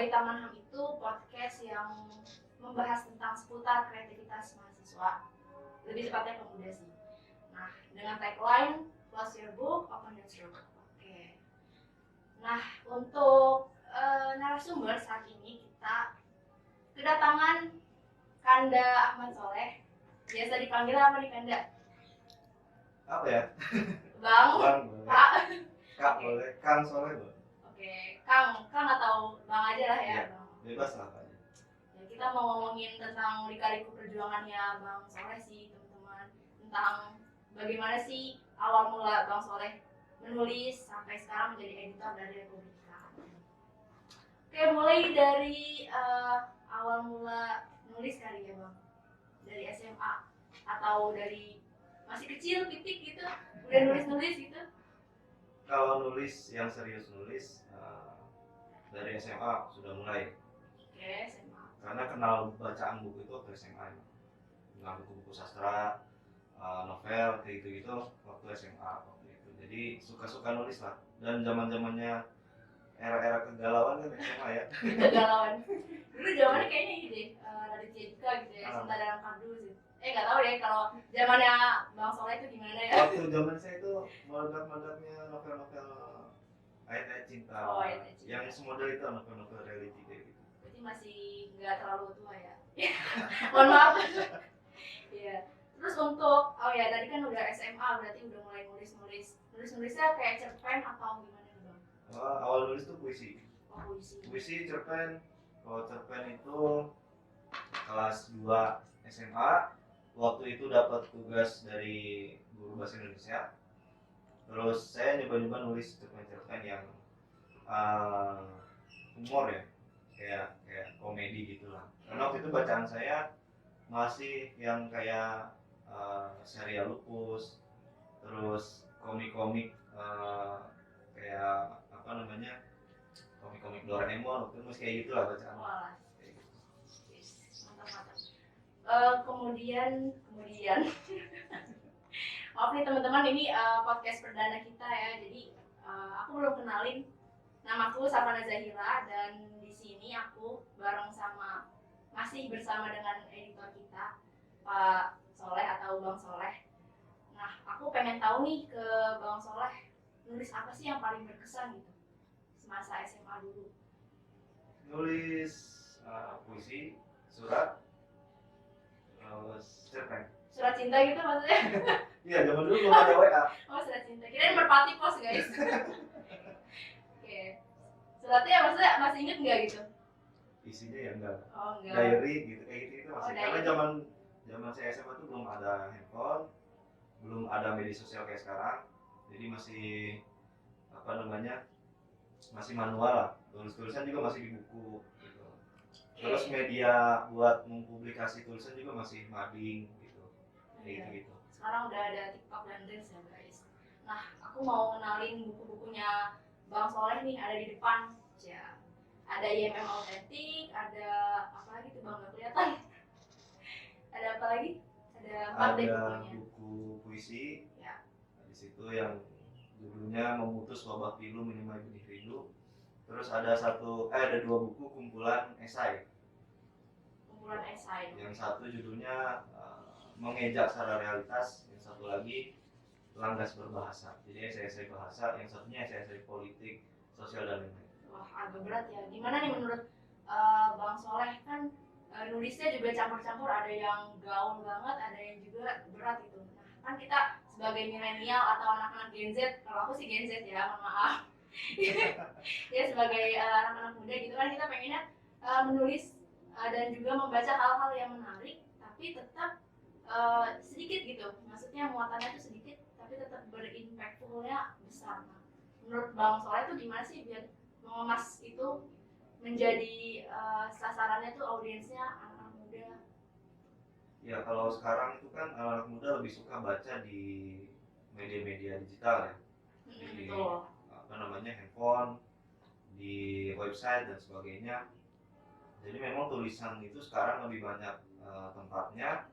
Abai Taman HAM itu podcast yang membahas tentang seputar kreativitas mahasiswa, lebih tepatnya pemuda sih. Nah, dengan tagline Close Your Book, Open Your Book. Oke. Nah, untuk narasumber saat ini kita kedatangan Kanda Ahmad Soleh. Biasa dipanggil apa nih Kanda? Apa ya? Bang. Bang, Pak. Kak boleh, Kang Soleh boleh. Oke, Kang atau Bang aja lah ya. Iya, Bang. bebas lah Pak. Ya, kita mau ngomongin tentang lika-liku perjuangannya Bang Soleh sih teman-teman, tentang bagaimana sih awal mula Bang Soleh menulis sampai sekarang menjadi editor dari Republika. Oke, mulai dari awal mula nulis kali ya Bang, dari SMA atau dari masih kecil titik gitu udah nulis gitu. Kalau nulis yang serius nulis dari SMA sudah mulai. Oke, SMA. Karena kenal bacaan buku itu waktu SMA. Kenal buku-buku sastra, novel kayak gitu waktu SMA waktu itu. Jadi suka-suka nulis lah. Dan zaman-zamannya era-era kegalauan kan SMA ya. Kegalauan. Dulu zamannya kayaknya ini deh, Raditya Dika gitu ya, Cinta dalam Kardus gitu. Nggak tahu deh kalau zamannya Bang Soleh itu gimana ya. Waktu zaman saya itu meledak-meledaknya novel-novel ayat-ayat cinta. Oh, ayat-ayat cinta. Yang semodel itu novel-novel religi kayak gitu. Berarti masih nggak terlalu tua ya. Mohon maaf. Iya. Terus untuk, oh ya tadi kan udah SMA berarti udah mulai nulisnya kayak cerpen atau gimana nih Bang? Awal nulis tuh puisi. Oh, puisi. Puisi, cerpen. Kalau cerpen itu kelas 2 SMA. Waktu itu dapat tugas dari guru bahasa Indonesia. Terus saya nyoba-nyoba nulis cerpen-cerpen yang humor ya, kayak komedi gitulah. Karena waktu itu bacaan saya masih yang kayak serial Lupus, terus komik-komik kayak apa namanya, komik-komik Doraemon, waktu itu masih kayak gitulah bacaan. Wah, mantap. Kemudian maaf nih teman-teman, ini podcast perdana kita ya, jadi aku belum kenalin, namaku Safana Zahira dan di sini aku masih bersama dengan editor kita Pak Soleh atau Bang Soleh. Nah, aku pengen tahu nih ke Bang Soleh, nulis apa sih yang paling berkesan gitu semasa SMA dulu? Nulis puisi, surat, terus cerpen. Surat cinta gitu maksudnya? Iya, zaman dulu belum ada WA. Oh, surat cinta. Kirain merpati pos guys. Oke. Suratnya maksudnya masih inget nggak gitu? Isinya ya enggak. Oh, enggak. Diary gitu, kayak gitu masih. Oh, karena diary. zaman saya SMA tuh belum ada handphone, belum ada media sosial kayak sekarang. Jadi masih apa namanya? Masih manual lah. Tulisan juga masih di buku gitu. Terus media buat mempublikasi tulisan juga masih mading gitu. Kayak gitu. Sekarang udah ada TikTok dan Reels ya guys. Nah, aku mau kenalin buku-bukunya Bang Soleh nih, ada di depan. Ya. Ada IMM Autentik, ada apa lagi tuh Bang, nggak kelihatan. Ada apa lagi? Ada 4 deh bukunya. Buku puisi. Ya. Di situ yang judulnya Memutus Wabah Pilu Menyemai Benih Rindu. Terus ada dua buku kumpulan esai. Yang satu judulnya Mengejak Sara Realitas, yang satu lagi Langgas Berbahasa. Jadi esai-esai bahasa, yang satunya esai-esai politik, sosial dan lain-lain. Wah, agak berat ya. Gimana nih menurut Bang Soleh, kan nulisnya juga campur-campur, ada yang gaul banget, ada yang juga berat gitu. Nah, kan kita sebagai milenial atau anak-anak Gen Z, kalau aku sih Gen Z ya, mohon maaf. Ya sebagai anak-anak muda gitu kan, kita pengennya menulis dan juga membaca hal-hal yang menarik, tapi tetap sedikit gitu. Maksudnya muatannya itu sedikit, tapi tetap berimpactfulnya besar. Nah, menurut Bang Soleh itu gimana sih biar mengemas itu menjadi sasarannya tuh audiensnya anak-anak muda? Ya kalau sekarang itu kan anak muda lebih suka baca di media-media digital ya. Di apa namanya, handphone, di website dan sebagainya. Jadi memang tulisan itu sekarang lebih banyak tempatnya,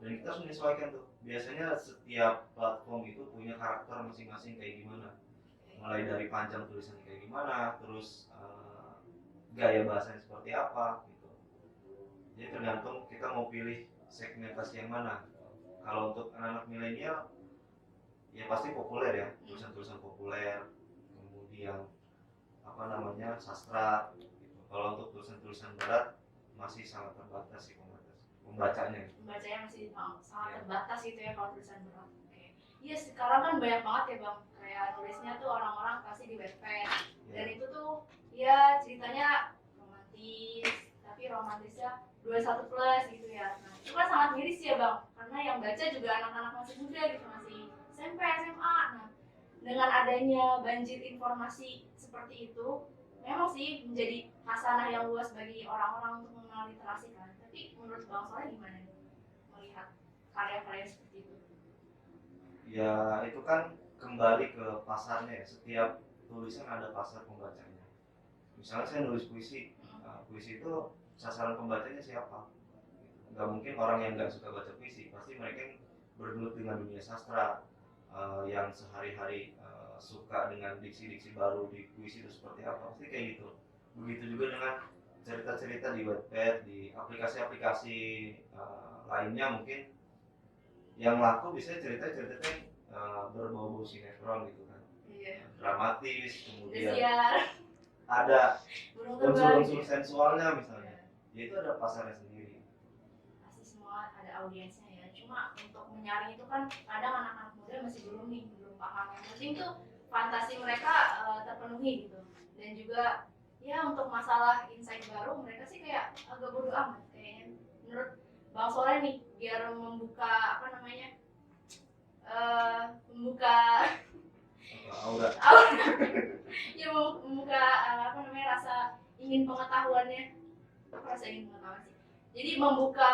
dan kita harus menyesuaikan tuh. Biasanya setiap platform itu punya karakter masing-masing kayak gimana. Mulai dari panjang tulisannya kayak gimana, terus gaya bahasanya seperti apa gitu. Jadi tergantung kita mau pilih segmentasi yang mana. Kalau untuk anak-anak milenial ya pasti populer ya, tulisan-tulisan populer, kemudian apa namanya sastra gitu. Kalau untuk tulisan-tulisan berat masih sangat terbatas sih pembacanya. Pembacanya masih sangat terbatas gitu ya kalau tulisan berat. Oke. Iya sekarang kan banyak banget ya bang, kayak nulisnya tuh orang-orang pasti di Wattpad dan itu tuh ya ceritanya romantis, tapi romantisnya 21 plus gitu ya. Nah itu kan sangat miris ya bang, karena yang baca juga anak-anak masih muda gitu, masih SMP, SMA. Nah dengan adanya banjir informasi seperti itu, memang sih menjadi hasanah yang luas bagi orang-orang untuk mengenal literasi kan. Tapi menurut Bang Soleh gimana nih melihat karya-karya seperti itu? Ya itu kan kembali ke pasarnya ya. Setiap tulisan ada pasar pembacanya. Misalnya saya nulis puisi, puisi itu sasaran pembacanya siapa? Nggak mungkin orang yang nggak suka baca puisi, pasti mereka yang bergelut dengan dunia sastra, yang sehari-hari suka dengan diksi-diksi baru di puisi itu seperti apa, pasti kayak gitu. Begitu juga dengan cerita-cerita di Wattpad, di aplikasi-aplikasi lainnya mungkin yang laku biasanya cerita-cerita berbau-bau sinetron gitu kan, dramatis, kemudian ada unsur-unsur sensualnya misalnya, ya itu ada pasarnya sendiri. Pasti semua ada audiensnya ya, cuma untuk menyaring itu kan kadang anak-anak muda masih belum paham. Yang penting tuh fantasi mereka terpenuhi gitu, dan juga ya untuk masalah insight baru mereka sih kayak agak bodo amat kayaknya. Menurut Bang Soleh nih, biar membuka apa namanya membuka aura ya membuka apa namanya rasa ingin pengetahuannya, rasa ingin pengetahuan sih, jadi membuka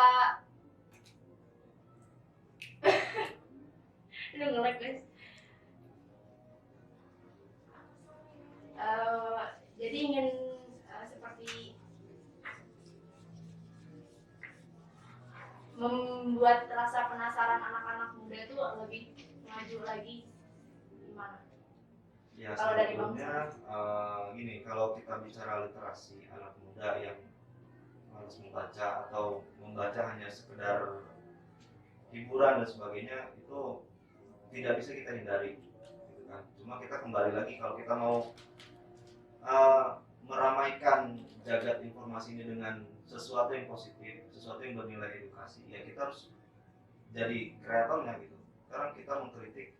udah nge-lag guys. Jadi ingin seperti membuat rasa penasaran anak-anak muda itu lebih maju lagi gimana? Ya sebetulnya gini, kalau kita bicara literasi anak muda yang harus membaca atau membaca hanya sekedar hiburan dan sebagainya, itu tidak bisa kita hindari gitu kan. Cuma kita kembali lagi, kalau kita mau meramaikan jagat informasi ini dengan sesuatu yang positif, sesuatu yang bernilai edukasi, ya kita harus jadi kreatornya gitu. Sekarang kita mengkritik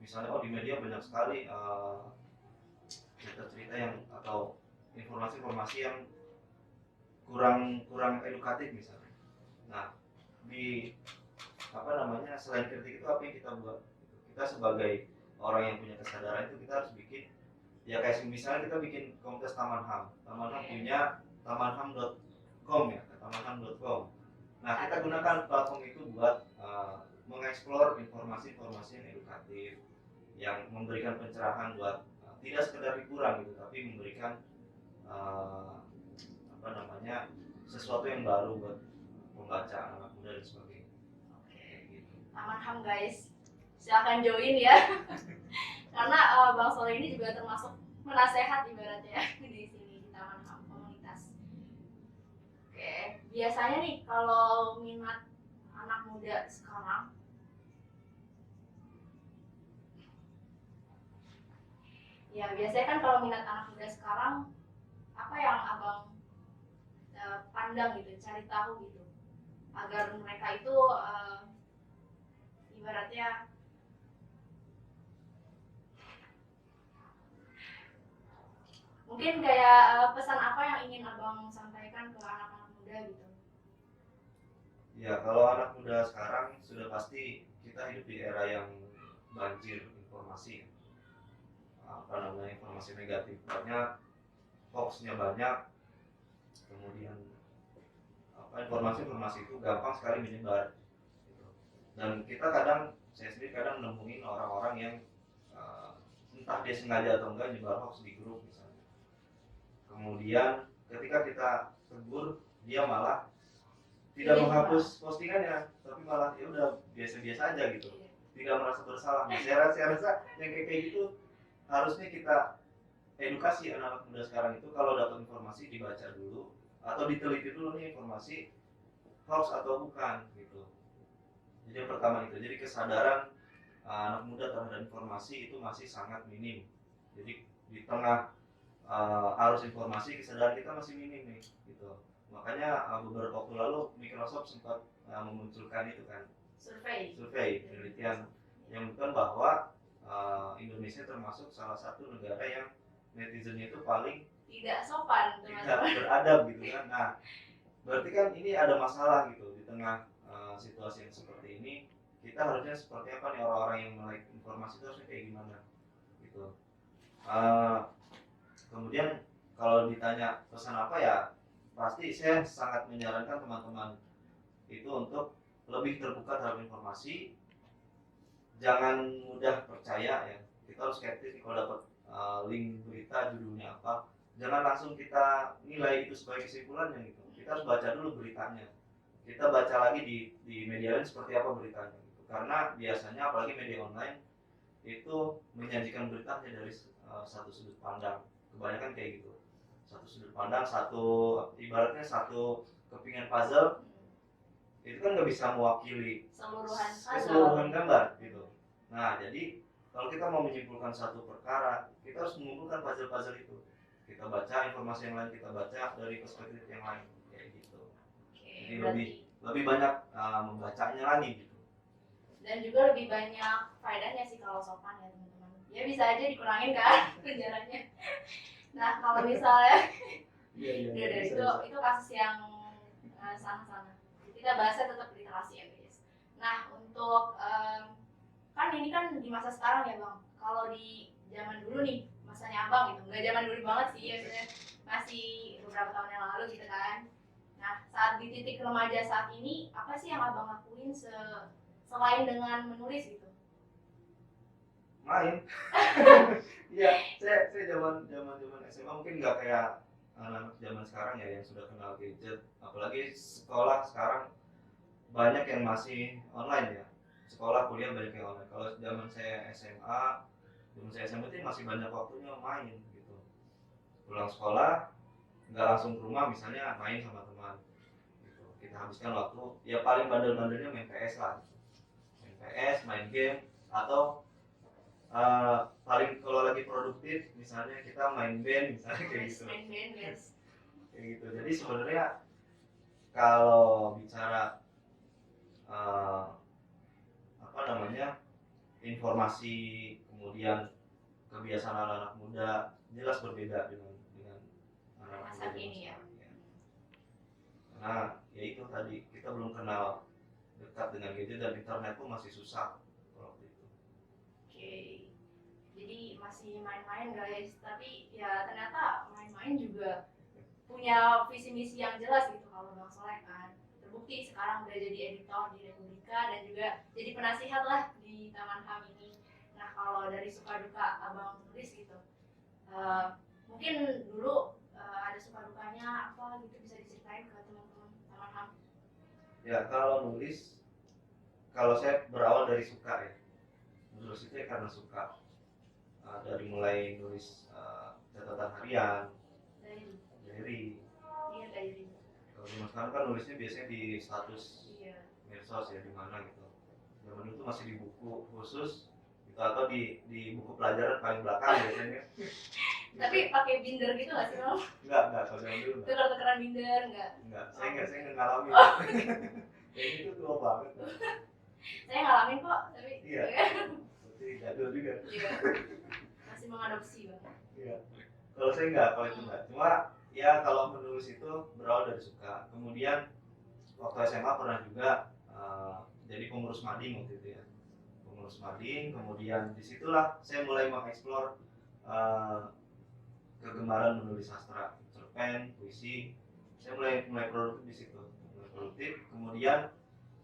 misalnya, oh di media banyak sekali cerita-cerita yang atau informasi-informasi yang kurang edukatif misalnya. Nah di apa namanya, selain kritik itu apa yang kita buat? Kita sebagai orang yang punya kesadaran itu kita harus bikin, ya kayak misalnya kita bikin komunitas Taman HAM. Taman HAM punya tamanham.com ya, tamanham.com. Nah kita gunakan platform itu buat mengeksplor informasi-informasi yang edukatif, yang memberikan pencerahan buat tidak sekedar hiburan gitu, tapi memberikan apa namanya sesuatu yang baru buat membaca anak muda dan sebagainya. Gitu. Taman HAM guys, silahkan join ya. Karena Bang Soleh ini juga termasuk penasehat ibaratnya di sini di Taman HAM komunitas. Oke, biasanya nih kalau minat anak muda sekarang, ya biasanya kan kalau minat anak muda sekarang apa yang abang pandang gitu, cari tahu gitu, agar mereka itu ibaratnya mungkin kayak pesan apa yang ingin abang sampaikan ke anak-anak muda gitu? Ya kalau anak muda sekarang sudah pasti kita hidup di era yang banjir informasi, apa namanya, informasi negatif banyak, hoaxnya banyak, kemudian informasi-informasi itu gampang sekali menyebar gitu. Dan kita kadang, saya sendiri kadang nemuin orang-orang yang entah dia sengaja atau enggak nyebar hoax di grup misalnya, kemudian ketika kita tegur dia malah tidak menghapus postingannya, tapi malah ya udah biasa-biasa aja gitu, tidak merasa bersalah. Nah, saya rasa yang kayak gitu harusnya kita edukasi anak-anak muda sekarang itu kalau dapat informasi dibaca dulu atau diteliti dulu nih informasi hoax atau bukan gitu. Jadi yang pertama itu, jadi kesadaran anak muda terhadap informasi itu masih sangat minim. Jadi di tengah arus informasi kesadaran kita masih minim nih gitu. Makanya beberapa waktu lalu Microsoft sempat memunculkan itu kan survei penelitian yang menunjukkan bahwa Indonesia termasuk salah satu negara yang netizennya itu paling tidak sopan, tidak beradab gitu kan. Nah, berarti kan ini ada masalah gitu di tengah situasi yang seperti ini. Kita harusnya seperti apa nih orang-orang yang melek informasi itu harusnya kayak gimana gitu. Kemudian kalau ditanya pesan apa ya, pasti saya sangat menyarankan teman-teman itu untuk lebih terbuka terhadap informasi, jangan mudah percaya ya. Kita harus skeptis kalau dapat link berita judulnya apa, jangan langsung kita nilai itu sebagai kesimpulannya gitu. Kita harus baca dulu beritanya, kita baca lagi di media lain seperti apa beritanya gitu. Karena biasanya apalagi media online itu menyajikan berita hanya dari satu sudut pandang, kebanyakan kayak gitu, satu sudut pandang, satu ibaratnya satu kepingan puzzle itu kan nggak bisa mewakili keseluruhan gambar gitu. Nah, jadi kalau kita mau menyimpulkan satu perkara, kita harus mengumpulkan puzzle-puzzle itu. Kita baca informasi yang lain, kita baca dari perspektif yang lain, kayak gitu. Jadi lebih banyak membacanya lagi gitu. Dan juga lebih banyak faedahnya sih kalau sopan ya teman-teman. Ya bisa aja dikurangin kan penjaranya. Nah kalau misalnya itu kasus yang sana-sana. Kita bahasnya tetap literasi ya guys. Nah untuk kan ini kan di masa sekarang ya bang. Kalau di zaman dulu nih, masanya abang gitu, nggak zaman dulu banget sih ya, masih beberapa tahun yang lalu gitu kan. Nah saat di titik remaja saat ini, apa sih yang abang lakuin selain dengan menulis gitu? Main. Iya, saya zaman SMA mungkin nggak kayak anak zaman sekarang ya yang sudah kenal gadget, apalagi sekolah sekarang banyak yang masih online ya, sekolah kuliah banyak yang online. Kalau zaman saya SMA itu masih banyak waktunya main gitu, pulang sekolah nggak langsung ke rumah, misalnya main sama teman gitu. Kita habiskan waktu ya paling bandel-bandelnya main PS lah gitu. Main PS, main game, atau paling kalau lagi produktif misalnya kita main band misalnya kayak gitu. Kayak gitu. Jadi sebenarnya kalau bicara informasi kemudian kebiasaan anak-anak muda jelas berbeda dengan anak-anak muda ini ya. Karena ya itu tadi, kita belum kenal dekat dengan gadget dan internet pun masih susah waktu itu. Oke. Jadi masih main-main guys, tapi ya ternyata main-main juga punya visi misi yang jelas gitu. Kalau Bang Soleh kan terbukti sekarang udah jadi editor di Republika dan juga jadi penasihat lah di Taman HAM ini. Nah kalau dari suka duka abang tulis gitu, mungkin dulu ada suka dukanya apa gitu, bisa diceritain ke teman-teman Taman HAM? Ya kalau nulis, kalau saya berawal dari suka ya, nulis itu ya karena suka. Dari mulai nulis catatan harian, diary. Kalau zaman sekarang kan nulisnya biasanya di status medsos ya, di mana gitu. Zaman dulu tuh masih di buku khusus gitu, atau di buku pelajaran paling belakang biasanya. Tapi pakai binder gitu nggak sih Bang? Enggak, kalau zaman dulu enggak. Tuker-tukeran binder enggak? Enggak, saya nggak ngalamin. Kayak gitu tua banget. Saya ngalamin kok, tapi iya. Berarti jadul juga. Iya. Masih mengadopsi Bang. Iya. Kalau saya enggak, kalau itu enggak. Cuma ya kalau menulis itu berawal dari suka. Kemudian waktu SMA pernah juga jadi pengurus mading waktu itu ya. Pengurus mading, kemudian disitulah saya mulai mengeksplor kegemaran menulis sastra, cerpen, puisi. Saya mulai produktif di situ. Mulai produktif. Kemudian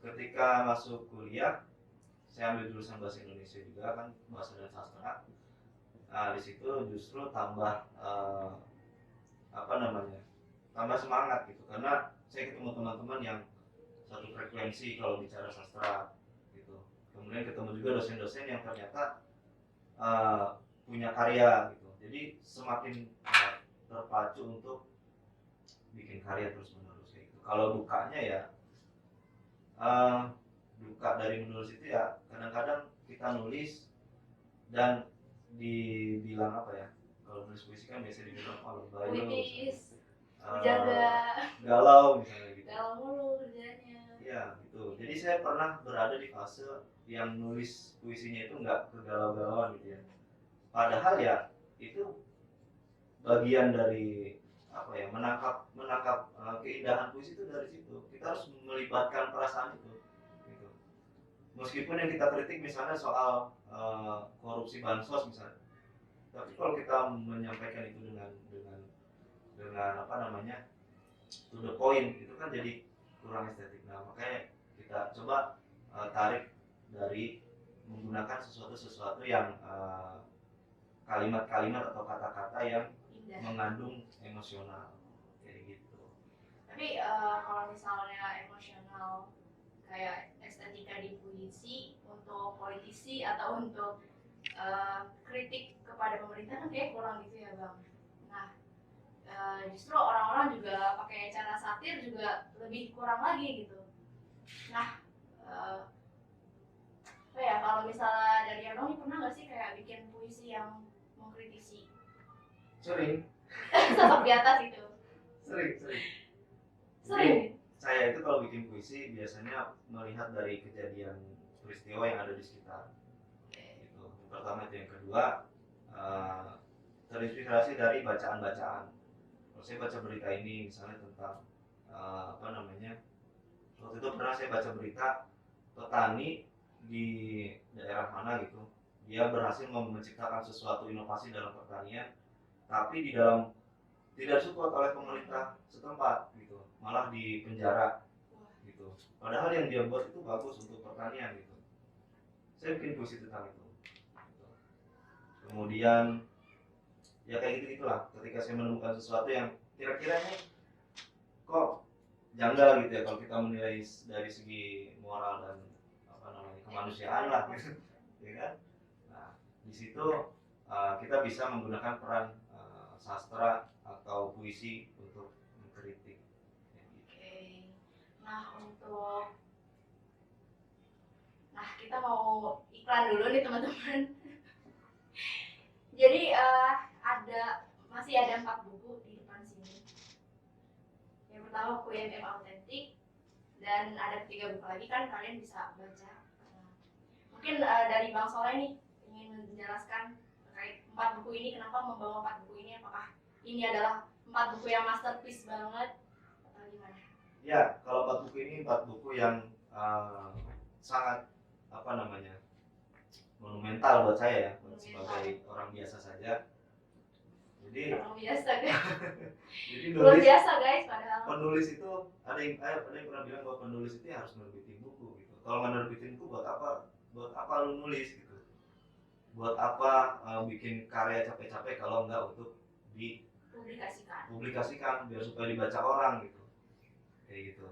ketika masuk kuliah, saya ambil jurusan bahasa Indonesia juga kan, bahasa dan sastra. Nah, di situ justru tambah tambah semangat gitu, karena saya ketemu teman-teman yang satu frekuensi kalau bicara sastra gitu. Kemudian ketemu juga dosen-dosen yang ternyata punya karya gitu. Jadi semakin terpacu untuk bikin karya terus menerus kayak gitu. Kalau dukanya ya duka dari menulis itu ya kadang-kadang kita nulis dan dibilang apa ya, kalau nulis puisi kan biasa dibilang lebay, puitis, jaga, galau misalnya gitu. galau mulu kerjanya. Iya gitu. Jadi saya pernah berada di fase yang nulis puisinya itu nggak kegalau-galauan gitu ya. Padahal ya itu bagian dari apa ya, menangkap keindahan puisi itu dari situ. Kita harus melibatkan perasaan itu gitu. Meskipun yang kita kritik misalnya soal korupsi bansos misalnya, tapi kalau kita menyampaikan itu dengan apa namanya, to the point, itu kan jadi kurang estetik. Nah makanya kita coba tarik dari menggunakan sesuatu yang kalimat-kalimat atau kata-kata yang Indah. mengandung emosional kayak gitu. Tapi kalau misalnya emosional kayak estetika di puisi untuk politisi atau untuk kritik kepada pemerintah kan kayak kurang gitu ya bang. Nah justru orang-orang juga pakai cara satir juga lebih kurang lagi gitu. Nah apa ya, kalau misalnya dari abang nih pernah nggak sih kayak bikin puisi yang mengkritisi Sering. sosok di atas itu? Sering. Sering. Saya itu kalau bikin puisi biasanya melihat dari kejadian peristiwa yang ada di sekitar. Gitu. Yang pertama itu, yang kedua terinspirasi dari bacaan-bacaan. Kalau saya baca berita ini misalnya tentang apa namanya, waktu itu pernah saya baca berita petani di daerah mana gitu, dia berhasil menciptakan sesuatu inovasi dalam pertanian, tapi di dalam tidak support oleh pemerintah setempat gitu, malah di penjara gitu. Padahal yang dia buat itu bagus untuk pertanian gitu. Saya bikin puisi tentang itu gitu. Kemudian ya kayak gitu gitulah, ketika saya menemukan sesuatu yang kira-kira ini kok janggal gitu ya kalau kita menilai dari segi moral dan apa namanya, kemanusiaan lah gitu, ya kan. Nah di situ kita bisa menggunakan peran sastra atau puisi untuk mengkritik. Oke. Nah kita mau iklan dulu nih teman-teman. Jadi masih ada 4 buku di depan sini. Yang pertama buku MM Autentik, dan ada 3 buku lagi kan kalian bisa baca. Mungkin dari Bang Soleh nih ingin menjelaskan terkait 4 buku ini, kenapa membawa 4 buku ini, apakah ini adalah 4 buku yang masterpiece banget atau gimana? Ya, kalau 4 buku ini 4 buku yang sangat apa namanya, monumental buat saya ya, sebagai orang biasa saja. Jadi orang biasa guys. Jadi luar biasa guys, padahal penulis itu ada yang pernah bilang bahwa penulis itu harus nerbitin buku gitu. Kalau nggak nerbitin buku buat apa lu nulis gitu? Buat apa bikin karya capek-capek kalau nggak untuk dipublikasikan biar supaya dibaca orang gitu, kayak gitu.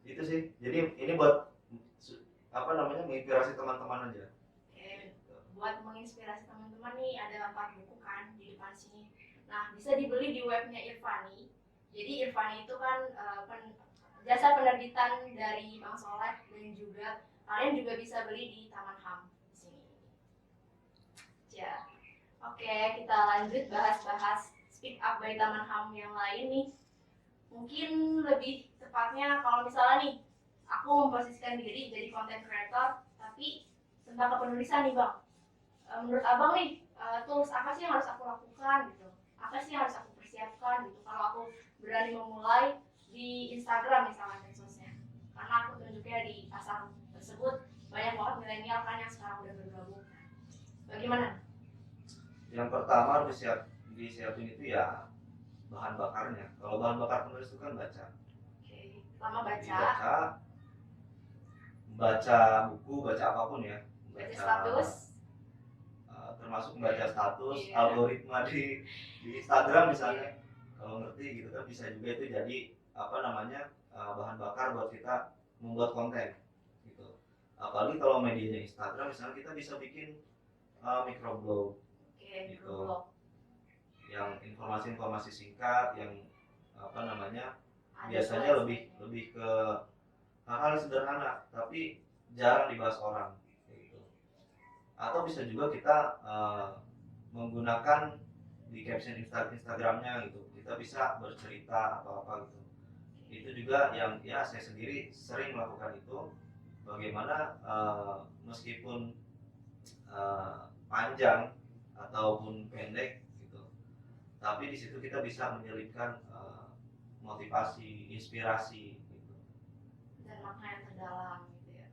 Itu sih. Jadi ini buat apa namanya, menginspirasi teman-teman aja. Buat menginspirasi teman-teman nih, ada 4 buku kan di depan sini. Nah bisa dibeli di webnya Irfani. Jadi Irfani itu kan jasa penerbitan dari Bang Soleh, dan juga kalian juga bisa beli di Taman HAM di sini. Ya. Oke, kita lanjut bahas Speak Up by Taman HAM yang lain nih. Mungkin lebih tepatnya kalau misalnya nih aku memposisikan diri jadi content creator, tapi tentang kepenulisan nih Bang. Menurut abang nih, tools apa sih yang harus aku lakukan gitu? Apa sih yang harus aku persiapkan gitu kalau aku berani memulai di Instagram misalnya medsosnya? Karena aku tunjuknya di pasar tersebut banyak banget milenial kan yang sekarang udah bergabung. Bagaimana? Yang pertama harus disiapin itu ya bahan bakarnya. Kalau bahan bakar penulis itu kan baca. Oke, lama baca buku, baca apapun ya. Baca status. Termasuk membaca status, algoritma di Instagram misalnya, kalau ngerti gitu kan, bisa juga itu jadi apa namanya, bahan bakar buat kita membuat konten gitu. Apalagi kalau medianya Instagram misalnya, kita bisa bikin microblog Oke, gitu. blog. Yang informasi-informasi singkat yang apa namanya Ada biasanya lebih slide-slide-nya. lebih ke hal-hal yang sederhana tapi jarang dibahas orang gitu. Atau bisa juga kita menggunakan di caption Instagramnya gitu, kita bisa bercerita atau apa gitu. Itu juga yang ya saya sendiri sering melakukan itu, bagaimana meskipun panjang ataupun pendek gitu, tapi di situ kita bisa menyelipkan motivasi, inspirasi gitu. Dan makna yang terdalam gitu ya.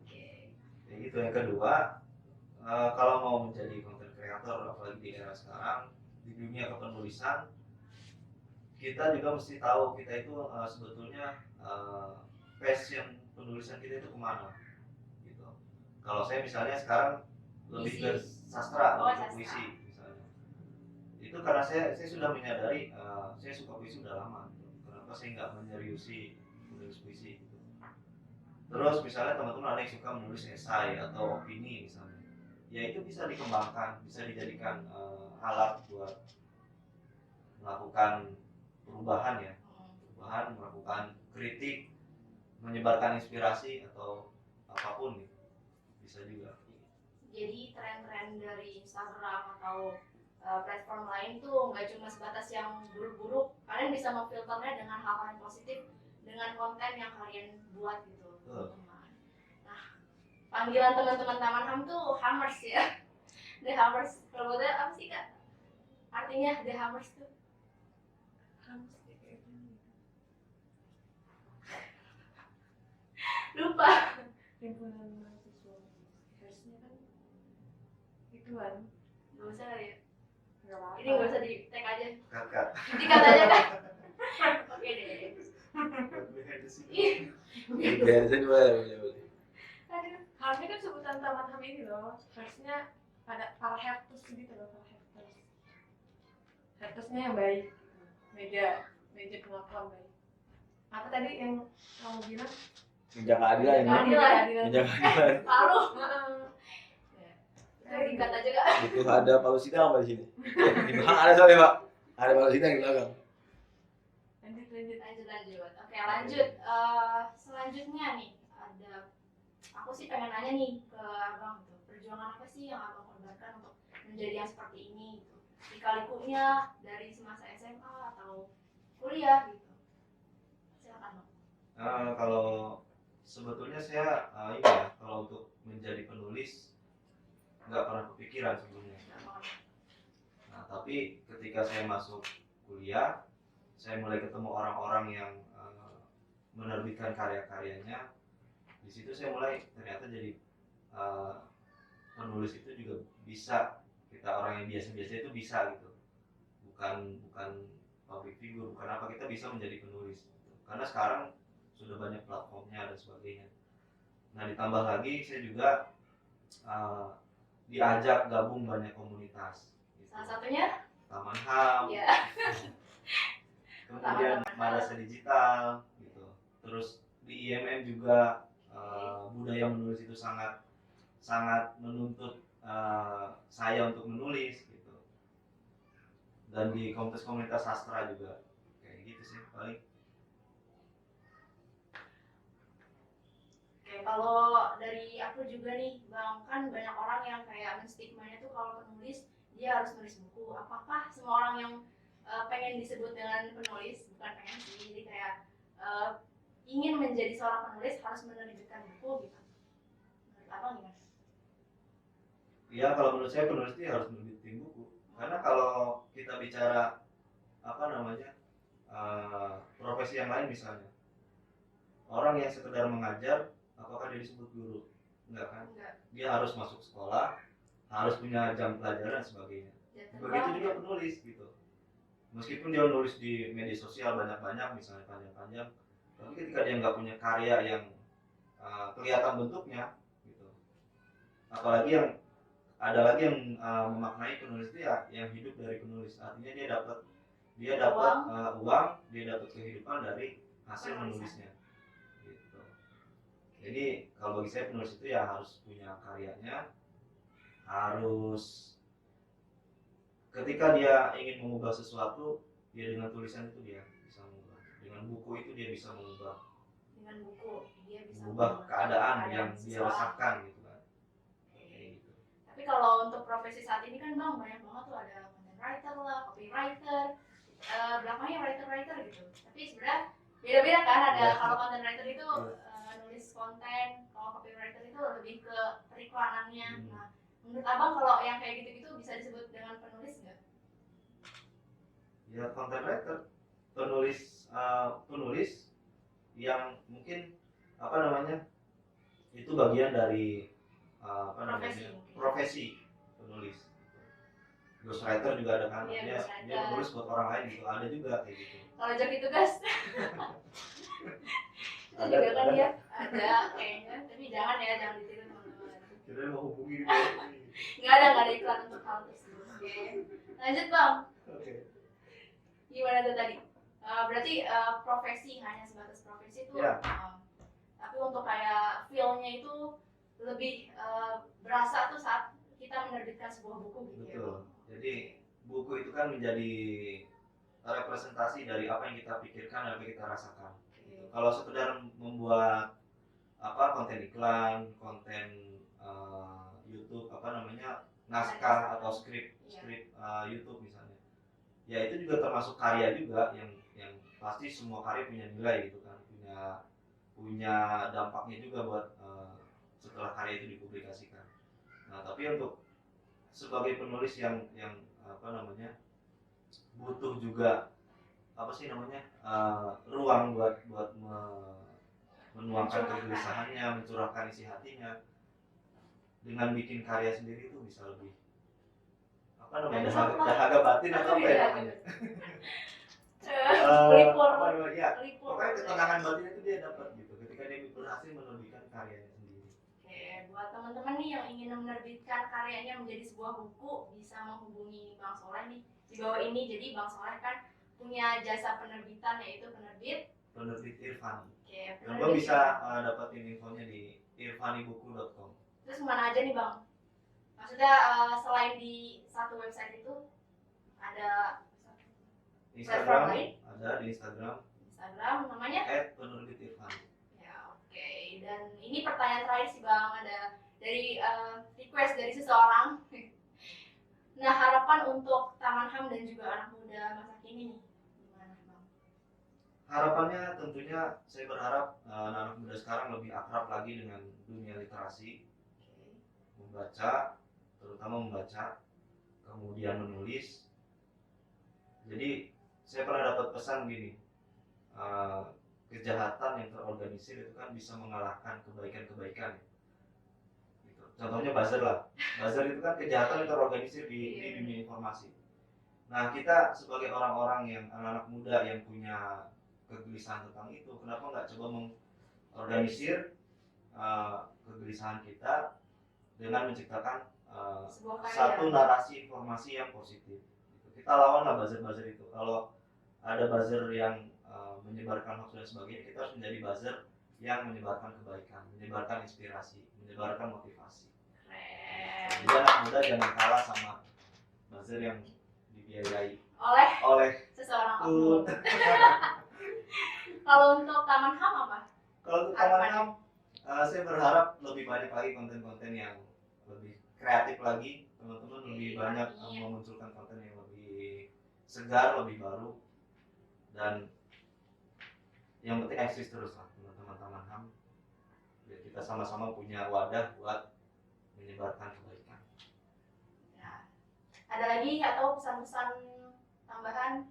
Oke. Kayak gitu. Yang kedua, kalau mau menjadi content creator apalagi di era sekarang di dunia kepenulisan, kita juga mesti tahu kita itu sebetulnya passion penulisan kita itu kemana gitu. Kalau saya misalnya sekarang lebih ke sastra, lebih ke puisi misalnya. Itu karena saya sudah menyadari saya suka puisi udah lama gitu. Kenapa saya nggak menyeriusi menulis puisi gitu. Terus misalnya teman-teman ada yang suka menulis esai atau opini misalnya, ya itu bisa dikembangkan, bisa dijadikan alat buat melakukan perubahan ya, perubahan, melakukan kritik, menyebarkan inspirasi atau apapun gitu, bisa juga. Jadi tren-tren dari Instagram atau platform lain tuh nggak cuma sebatas yang buruk-buruk, kalian bisa memfilternya dengan hal-hal yang positif dengan konten yang kalian buat gitu, teman-teman. Nah, panggilan teman-teman Taman Ham tuh Hammers ya. The Hammers. Kalau boleh apa sih Kak? Artinya The Hammers tuh? Lupa. Himpunan mahasiswa harusnya kan ituan. Nggak usah kali ya. Nggak apa-apa. Ini nggak usah di tag aja. Cut. Dikat aja Kak. Oke deh. Biar saya juga Aduh, harusnya kan sebutan Taman Ham ini loh. Harusnya ada Parheptus gitu loh, Parheptus. Heptusnya yang baik. Meja pengakuan baik. Apa tadi yang kamu bilang? menjaga keadilan ini. Keadilan. Menjaga keadilan. Lalu. Heeh. Dikat aja Kak. Itu ada palusida apa di sini? Di belakang ada soalnya Pak. Ada palusida di belakang. Lanjut. Oke lanjut. Selanjutnya nih ada, aku sih pengen nanya nih ke abang gitu, perjuangan apa sih yang abang korbankan untuk menjadi yang seperti ini gitu, lika-likunya dari semasa SMA atau kuliah gitu. Silakan bang. Kalau sebetulnya saya ini ya, kalau untuk menjadi penulis nggak pernah kepikiran sebelumnya. Nah, tapi ketika saya masuk kuliah, saya mulai ketemu orang-orang yang menerbitkan karya-karyanya. Di situ saya mulai ternyata jadi penulis itu juga bisa, kita orang yang biasa-biasa itu bisa gitu. Bukan public figure, bukan apa, kita bisa menjadi penulis gitu. Karena sekarang sudah banyak platformnya dan sebagainya. Nah, ditambah lagi saya juga diajak gabung banyak komunitas gitu. Salah satunya Taman Ham, ya. kemudian Madrasah Digital gitu. Terus di IMM juga budaya menulis itu sangat menuntut saya untuk menulis gitu. Dan di komunitas sastra juga kayak gitu sih paling. Oke, kalau dari aku juga nih bang, kan banyak orang yang kayak menstigmanya tuh kalau penulis dia harus nulis buku. Apakah semua orang yang pengen disebut dengan penulis, bukan pengen sih, jadi kayak ingin menjadi seorang penulis harus menerbitkan buku gitu? Menurut abang gimana? Ya kalau menurut saya penulis itu harus menerbitin buku. Karena kalau kita bicara apa namanya profesi yang lain misalnya, orang yang sekedar mengajar, apakah dia disebut guru? Enggak kan? Enggak. Dia harus masuk sekolah, harus punya jam pelajaran dan sebagainya. Begitu juga penulis gitu. Meskipun dia nulis di media sosial banyak-banyak misalnya panjang-panjang, tapi ketika dia nggak punya karya yang kelihatan bentuknya gitu, apalagi yang ada lagi yang memaknai penulis itu ya yang hidup dari penulis, artinya dia dapat uang, dia dapat kehidupan dari hasil menulisnya gitu. Jadi kalau bagi saya penulis itu ya harus punya karyanya, harus ketika dia ingin mengubah sesuatu, dia dengan tulisan itu dia bisa mengubah, dengan buku itu dia bisa mengubah keadaan yang dia rasakan gitu kan. Gitu. Tapi kalau untuk profesi saat ini kan Bang banyak banget tuh, ada content writer lah, copywriter, belakangnya writer gitu. Tapi sebenarnya beda-beda kan, ada kalau content writer itu nulis konten, kalau copywriter itu lebih ke periklanannya. Nah, menurut Abang kalau yang kayak gitu-gitu bisa disebut dengan penulis nggak? Ya, content writer, penulis yang mungkin itu bagian dari profesi penulis. Ghostwriter juga ada kan, dia menulis buat orang lain gitu, ada juga kayak gitu. Kalau jadi tugas itu juga kan dia ada kayaknya, tapi jangan ditiru teman-teman. Kira mau hubungi nggak ada iklan untuk hal tersebut. Oke. Lanjut Bang. Oke. Gimana tuh tadi? Berarti profesi hanya sebatas profesi tuh. Ya. Tapi untuk kayak feel-nya itu lebih berasa tuh saat kita menerbitkan sebuah buku gitu. Betul. Ya. Jadi buku itu kan menjadi representasi dari apa yang kita pikirkan dan apa yang kita rasakan. Gitu. Kalau sekedar membuat konten iklan, konten YouTube naskah atau skrip YouTube misalnya, ya itu juga termasuk karya juga yang pasti semua karya punya nilai gitu kan, punya dampaknya juga buat setelah karya itu dipublikasikan. Nah tapi untuk sebagai penulis yang butuh juga ruang buat menuangkan kegelisahannya, mencurahkan isi hatinya, dengan bikin karya sendiri itu bisa lebih dahaga batin atau apa ya namanya? Pokoknya ketenangan batin itu dia dapat gitu ketika dia berhasil menerbitkan karyanya sendiri. Oke, buat teman-teman nih yang ingin menerbitkan karyanya menjadi sebuah buku, bisa menghubungi Bang Soleh nih di bawah ini. Jadi Bang Soleh kan punya jasa penerbitan, yaitu penerbit Irfani. Oke, dan Bang bisa dapetin infonya di irfanibuku.com. Terus kemana aja nih Bang? Maksudnya selain di satu website itu ada Instagram lain? Ada di Instagram namanya @penerbitirfani. Ya, oke. Dan ini pertanyaan terakhir sih Bang, ada dari request dari seseorang. Nah, harapan untuk Taman HAM dan juga anak muda masa kini nih gimana Bang? Harapannya tentunya saya berharap anak muda sekarang lebih akrab lagi dengan dunia literasi. Terutama membaca, kemudian menulis. Jadi saya pernah dapat pesan gini, kejahatan yang terorganisir itu kan bisa mengalahkan kebaikan-kebaikan. Gitu. Contohnya buzzer lah, buzzer itu kan kejahatan yang terorganisir di dunia informasi. Nah kita sebagai orang-orang yang anak-anak muda yang punya kegelisahan tentang itu, kenapa nggak coba mengorganisir kegelisahan kita dengan menciptakan satu narasi informasi yang positif. Kita lawanlah buzzer-buzzer itu. Kalau ada buzzer yang menyebarkan hoax dan sebagainya, kita harus menjadi buzzer yang menyebarkan kebaikan, menyebarkan inspirasi, menyebarkan motivasi. Jadi anak muda jangan kalah sama buzzer yang dibiayai oleh seseorang oknum. Kalau untuk Taman HAM apa? Kalau untuk Taman HAM, saya berharap lebih banyak lagi konten-konten yang lebih kreatif lagi, teman-teman lebih banyak memunculkan konten yang lebih segar, lebih baru, dan yang penting eksis terus lah teman-teman Taman HAM, biar kita sama-sama punya wadah buat menyebarkan kebaikan. Ya. Ada lagi atau pesan-pesan tambahan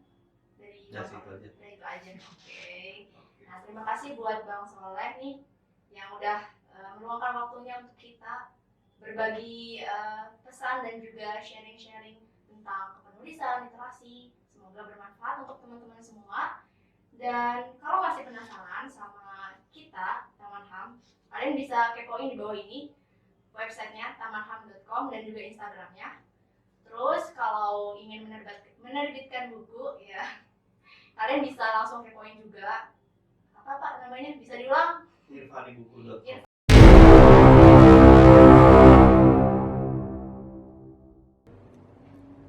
dari Ya, itu aja. Itu aja. Oke. Nah, terima kasih buat Bang Soleh nih yang udah meluangkan waktunya untuk kita berbagi pesan dan juga sharing-sharing tentang kepenulisan, literasi. Semoga bermanfaat untuk teman-teman semua. Dan kalau masih penasaran sama kita, Taman HAM, kalian bisa kepoin di bawah ini websitenya tamanham.com dan juga Instagramnya. Terus kalau ingin menerbitkan buku, ya kalian bisa langsung kepoin juga. Apa Pak namanya? Bisa diulang? irfanibuku.com.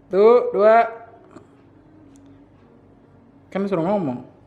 Tuh 2. Kan suruh ngomong.